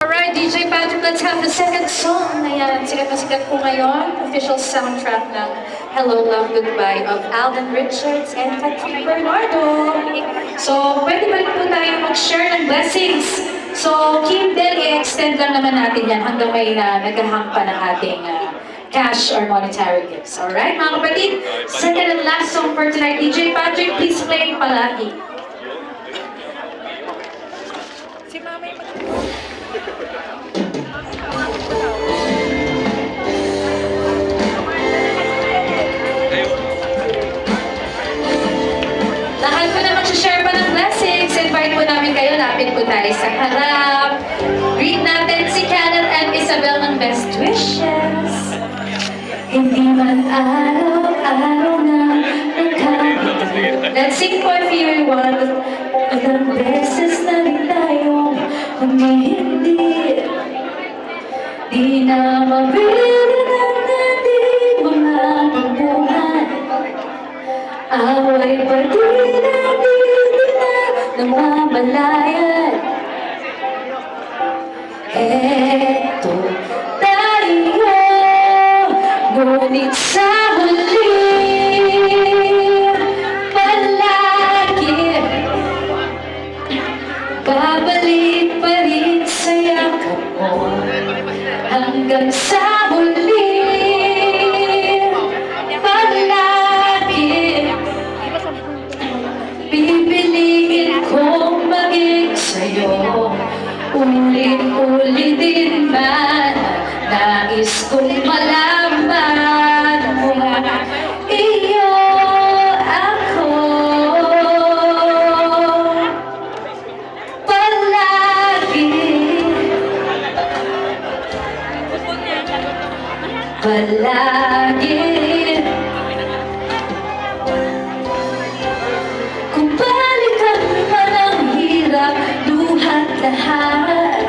Alright, DJ Patrick, let's have the second song. Ayan, sikat na sikat po ngayon. Official soundtrack ng Hello, Love, Goodbye of Alden Richards and Patrick Bernardo. So, pwede ba rin po tayo mag-share ng blessings? So, keep them, i-extend lang naman natin yan hanggang may naghahang pa ng ating cash or monetary gifts. Alright, mga kapatid? Second and last song for tonight. DJ Patrick, please play palagi. Si Mamay lahat po na mag-share pa ng blessings. Invite po namin kayo. Lapit po tayo sa harap. Greet natin si Kenneth and Isabel ng best wishes. Hindi man araw-araw na nagkakita. Let's sing po if you want. Ilang beses na rin tayo humihindi. Di na mabirinan natin mga pagbuhan. Away pa di natin namamalayan. Eto tayo, ngunit sa huli palagi babalik pa rin sa yakap mo hanggang sa huli. Palagi pipiliin kong maging sa'yo. Ulit-ulitin man nais kong malaman mo. Iyo ako palagi. Palagi. Kung balikan man ang hirap, luhat lahat,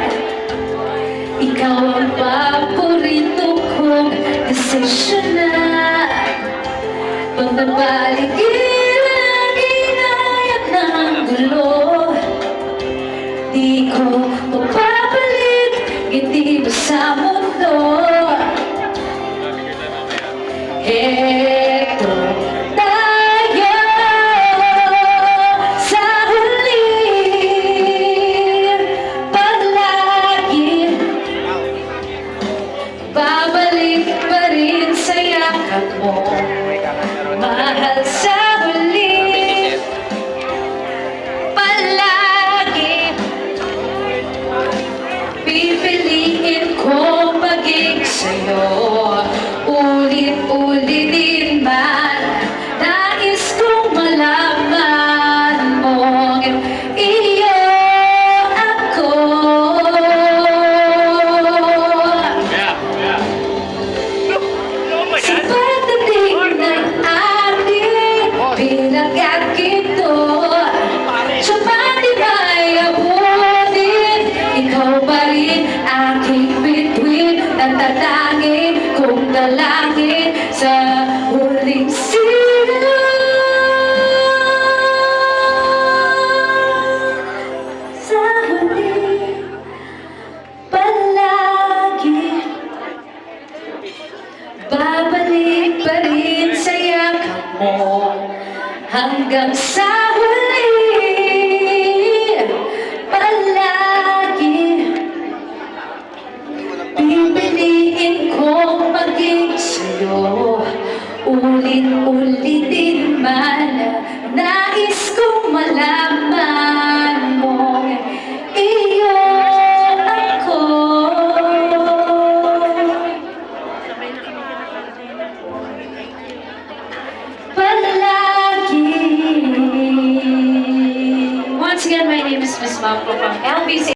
ikaw ang paborito kong desisyon na. Pagbabalik ilang inayat ng gulo, di ko mapapalit, hindi ba sa mundo. Eto tayo sa huli, palagi babalik pa rin sa yakap mo. Mahal sa huli, palagi pipiliin ko maging sa'yo. Ulit-ulitin man nais kong malaman mo. Iyo ako sa pagdating ng ating pinag-agito. Sa patibay abutin, ikaw pa rin aking bituin. Natatangin kong dalangin sa huling sila. Sa huli, palagi babalik pa rin sa yakap mo hanggang sa huli. Palagi pipiliin kong maging sa'yo. Ulit-ulitin man nais kong malaman mo. Iyo ako palagi. Once again, my name is Miss Malco from LBC.